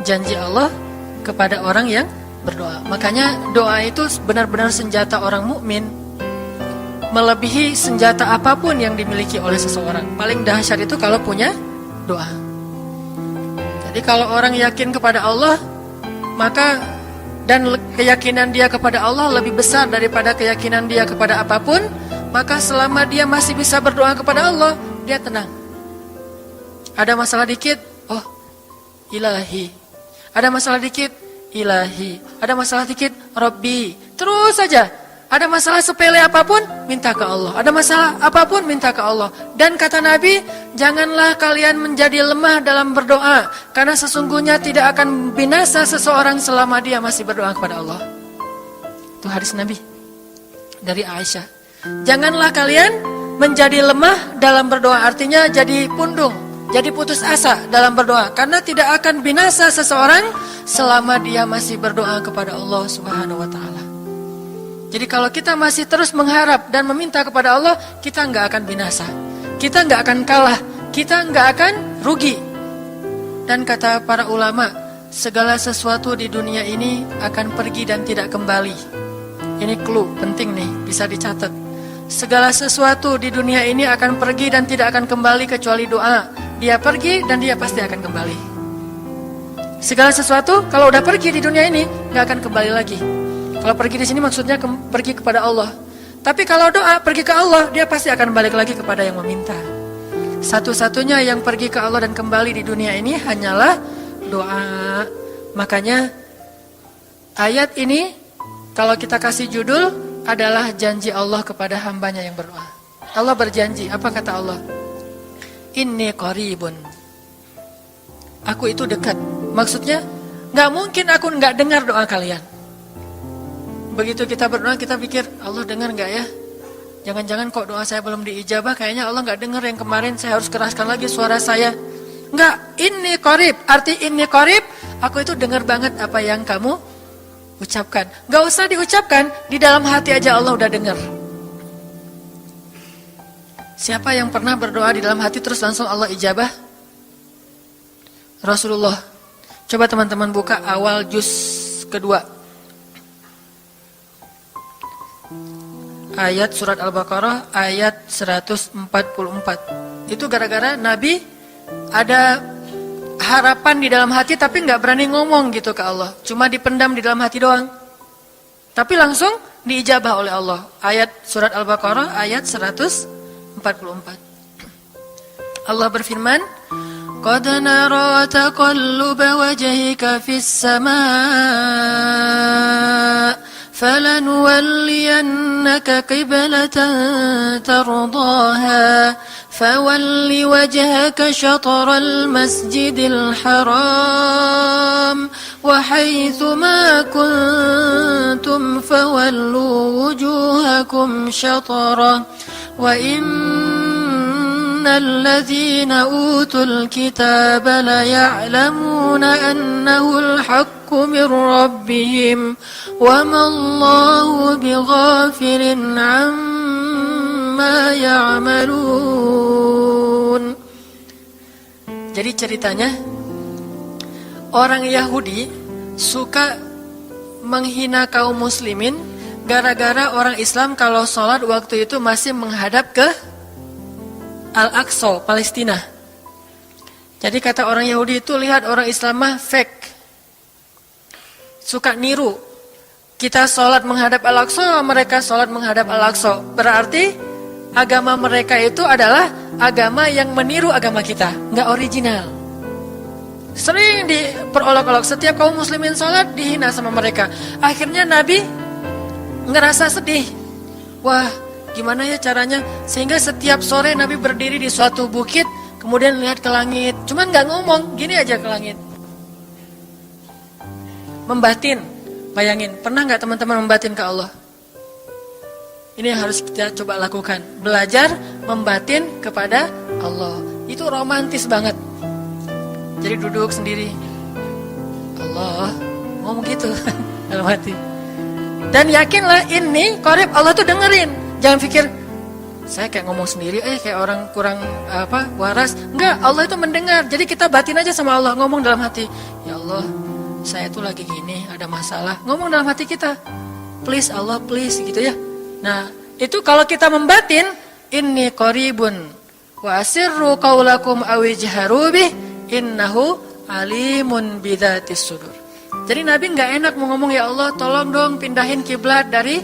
janji Allah kepada orang yang berdoa. Makanya doa itu benar-benar senjata orang mukmin, melebihi senjata apapun yang dimiliki oleh seseorang. Paling dahsyat itu kalau punya doa. Jadi kalau orang yakin kepada Allah, maka dan keyakinan dia kepada Allah lebih besar daripada keyakinan dia kepada apapun, maka selama dia masih bisa berdoa kepada Allah, dia tenang. Ada masalah dikit, oh Ilahi. Ada masalah dikit, Ilahi. Ada masalah dikit, Rabbi. Terus saja. Ada masalah sepele apapun, minta ke Allah. Ada masalah apapun, minta ke Allah. Dan kata Nabi, janganlah kalian menjadi lemah dalam berdoa, karena sesungguhnya tidak akan binasa seseorang selama dia masih berdoa kepada Allah. Itu hadis Nabi dari Aisyah. Janganlah kalian menjadi lemah dalam berdoa, artinya jadi pundung, jadi putus asa dalam berdoa, karena tidak akan binasa seseorang selama dia masih berdoa kepada Allah Subhanahu wa ta'ala. Jadi kalau kita masih terus mengharap dan meminta kepada Allah, kita nggak akan binasa, kita nggak akan kalah, kita nggak akan rugi. Dan kata para ulama, segala sesuatu di dunia ini akan pergi dan tidak kembali. Ini clue penting nih, bisa dicatat. Segala sesuatu di dunia ini akan pergi dan tidak akan kembali kecuali doa. Dia pergi dan dia pasti akan kembali. Segala sesuatu kalau udah pergi di dunia ini nggak akan kembali lagi. Kalau pergi di sini maksudnya pergi kepada Allah. Tapi kalau doa pergi ke Allah, dia pasti akan balik lagi kepada yang meminta. Satu-satunya yang pergi ke Allah dan kembali di dunia ini hanyalah doa. Makanya ayat ini kalau kita kasih judul adalah janji Allah kepada hambanya yang berdoa. Allah berjanji, apa kata Allah? Inni qaribun. Aku itu dekat. Maksudnya gak mungkin aku gak dengar doa kalian. Begitu kita berdoa, kita pikir Allah dengar gak ya? Jangan-jangan kok doa saya belum diijabah, kayaknya Allah gak dengar yang kemarin, saya harus keraskan lagi suara saya. Enggak, inni qarib. Arti inni qarib, aku itu dengar banget apa yang kamu ucapkan. Gak usah diucapkan, di dalam hati aja Allah udah dengar. Siapa yang pernah berdoa di dalam hati terus langsung Allah ijabah? Rasulullah. Coba teman-teman buka awal juz kedua. Ayat surat Al-Baqarah ayat 144. Itu gara-gara Nabi ada harapan di dalam hati tapi gak berani ngomong gitu ke Allah. Cuma dipendam di dalam hati doang. Tapi langsung diijabah oleh Allah. Ayat surat Al-Baqarah ayat 144. Allah berfirman, Qad nara taqalluba wajhika fis samaa فَلَنُوَلِّيَنَّكَ قِبْلَةً تَرْضَاهَا فَوَلِّ وَجْهَكَ شَطْرَ الْمَسْجِدِ الْحَرَامِ وَحَيْثُ مَا كُنْتُمْ فَوَلُّوا وُجُوهَكُمْ شَطْرَهُ وَإِنَّ الَّذِينَ أُوتُوا الْكِتَابَ لَيَعْلَمُونَ أَنَّهُ الْحَقُّ مِنْ رَبِّهِمْ وَمَا اللَّهُ بِغَافِلٍ عَمَّا يَعْمَلُونَ. Jadi ceritanya, orang Yahudi suka menghina kaum muslimin gara-gara orang Islam kalau sholat waktu itu masih menghadap ke Al-Aqsa, Palestina. Jadi kata orang Yahudi itu, lihat orang Islam mah fake, suka niru. Kita sholat menghadap Al-Aqsa, mereka sholat menghadap Al-Aqsa. Berarti agama mereka itu adalah agama yang meniru agama kita, nggak original. Sering diperolok-olok, setiap kaum muslimin sholat dihina sama mereka. Akhirnya Nabi ngerasa sedih. Wah, gimana ya caranya? Sehingga setiap sore Nabi berdiri di suatu bukit, kemudian lihat ke langit. Cuman nggak ngomong, gini aja ke langit. Membatin, bayangin. Pernah nggak teman-teman membatin ke Allah? Ini yang harus kita coba lakukan. Belajar membatin kepada Allah. Itu romantis banget. Jadi duduk sendiri. Allah, ngomong gitu dalam hati. Dan yakinlah ini qarib, Allah tuh dengerin. Jangan pikir, saya kayak ngomong sendiri, kayak orang kurang waras. Enggak, Allah itu mendengar. Jadi kita batin aja sama Allah, ngomong dalam hati, ya Allah, saya tuh lagi gini, ada masalah. Ngomong dalam hati kita, please Allah, please, gitu ya. Nah, itu kalau kita membatin, inni qaribun wa asirru qaulakum aw ijharu bih innahu alimun bidzatis sudur. Jadi Nabi nggak enak mau ngomong, ya Allah, tolong dong pindahin kiblat dari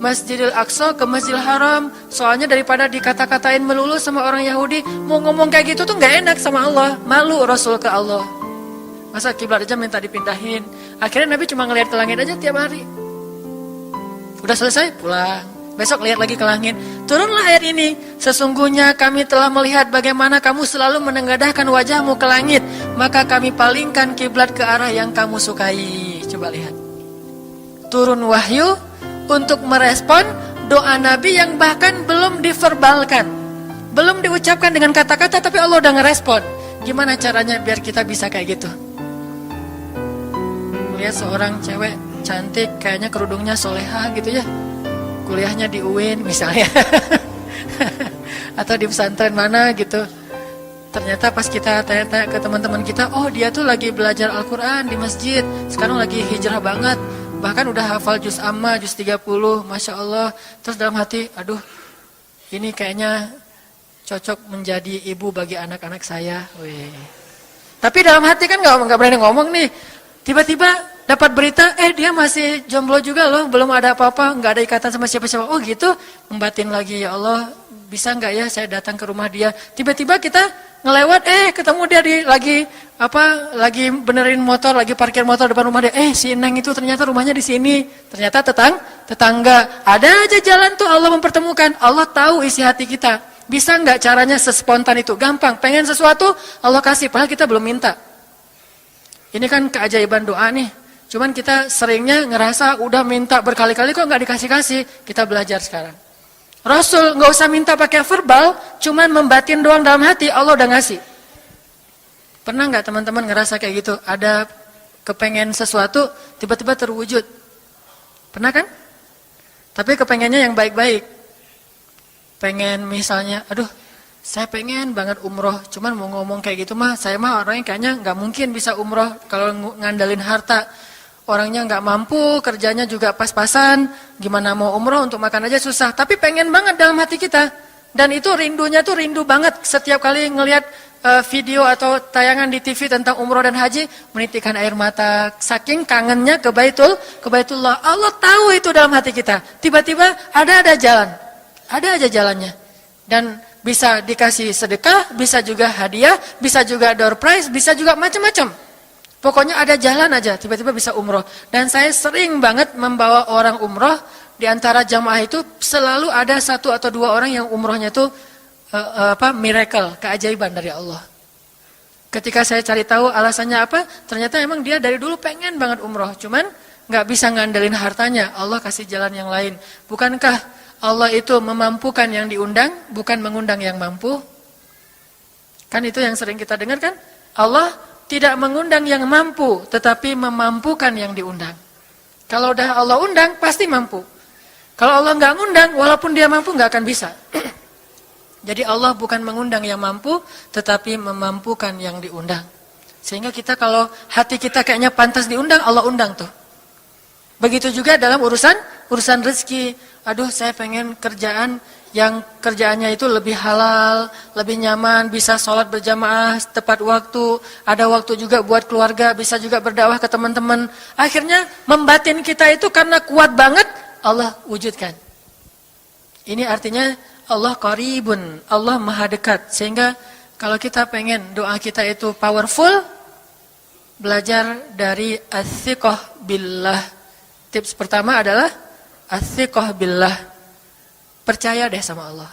Masjidil Aqsa ke Masjidil Haram. Soalnya daripada dikata-katain melulu sama orang Yahudi, mau ngomong kayak gitu tuh nggak enak sama Allah. Malu Rasul ke Allah. Masa kiblat aja minta dipindahin. Akhirnya Nabi cuma ngelihat ke langit aja tiap hari. Udah selesai, pulang. Besok lihat lagi ke langit. Turunlah ayat ini. Sesungguhnya kami telah melihat bagaimana kamu selalu menengadahkan wajahmu ke langit. Maka kami palingkan kiblat ke arah yang kamu sukai. Coba lihat. Turun wahyu untuk merespon doa Nabi yang bahkan belum diverbalkan. Belum diucapkan dengan kata-kata, tapi Allah udah ngerespon. Gimana caranya biar kita bisa kayak gitu? Lihat seorang cewek cantik, kayaknya kerudungnya soleha gitu ya. Kuliahnya di UIN misalnya. Atau di pesantren mana gitu. Ternyata pas kita tanya-tanya ke teman-teman kita, oh dia tuh lagi belajar Al-Quran di masjid. Sekarang lagi hijrah banget. Bahkan udah hafal juz amma, juz 30, Masya Allah. Terus dalam hati, aduh, ini kayaknya cocok menjadi ibu bagi anak-anak saya. Wih. Tapi dalam hati kan gak berani ngomong nih. Tiba-tiba dapat berita, dia masih jomblo juga loh, belum ada apa-apa, gak ada ikatan sama siapa-siapa. Oh gitu, membatin lagi, ya Allah, bisa gak ya saya datang ke rumah dia. Tiba-tiba kita ngelewat, ketemu dia lagi benerin motor, lagi parkir motor depan rumah dia. Si Neng itu ternyata rumahnya di sini. Ternyata tetangga. Ada aja jalan tuh Allah mempertemukan. Allah tahu isi hati kita. Bisa nggak caranya sespontan itu? Gampang. Pengen sesuatu, Allah kasih. Padahal kita belum minta. Ini kan keajaiban doa nih. Cuman kita seringnya ngerasa udah minta berkali-kali kok nggak dikasih-kasih. Kita belajar sekarang. Rasul nggak usah minta pakai verbal, cuman membatin doang dalam hati, Allah udah ngasih. Pernah nggak teman-teman ngerasa kayak gitu? Ada kepengen sesuatu, tiba-tiba terwujud. Pernah kan? Tapi kepengennya yang baik-baik. Pengen misalnya, aduh, saya pengen banget umroh, cuman mau ngomong kayak gitu mah, saya mah orangnya kayaknya nggak mungkin bisa umroh kalau ngandalin harta. Orangnya nggak mampu, kerjanya juga pas-pasan, gimana mau umroh untuk makan aja susah. Tapi pengen banget dalam hati kita. Dan itu rindunya tuh rindu banget. Setiap kali ngelihat video atau tayangan di TV tentang umroh dan haji, menitikkan air mata. Saking kangennya ke Baitullah. Allah tahu itu dalam hati kita. Tiba-tiba ada jalan. Ada aja jalannya. Dan bisa dikasih sedekah, bisa juga hadiah, bisa juga door prize, bisa juga macam-macam. Pokoknya ada jalan aja, tiba-tiba bisa umroh. Dan saya sering banget membawa orang umroh. Di antara jamaah itu selalu ada 1 atau 2 orang yang umrohnya itu miracle, keajaiban dari Allah. Ketika saya cari tahu alasannya apa, ternyata emang dia dari dulu pengen banget umroh. Cuman gak bisa ngandelin hartanya, Allah kasih jalan yang lain. Bukankah Allah itu memampukan yang diundang, bukan mengundang yang mampu? Kan itu yang sering kita dengar kan? Allah tidak mengundang yang mampu, tetapi memampukan yang diundang. Kalau udah Allah undang, pasti mampu. Kalau Allah nggak ngundang, walaupun dia mampu nggak akan bisa. Jadi Allah bukan mengundang yang mampu, tetapi memampukan yang diundang. Sehingga kita kalau hati kita kayaknya pantas diundang, Allah undang tuh. Begitu juga dalam urusan rezeki. Aduh, saya pengen kerjaan yang kerjaannya itu lebih halal, lebih nyaman, bisa sholat berjamaah tepat waktu, ada waktu juga buat keluarga, bisa juga berdakwah ke teman-teman. Akhirnya membatin kita itu karena kuat banget, Allah wujudkan. Ini artinya Allah qaribun, Allah maha dekat. Sehingga kalau kita pengen doa kita itu powerful, belajar dari as-siqah billah. Tips pertama adalah as-siqah billah. Percaya deh sama Allah.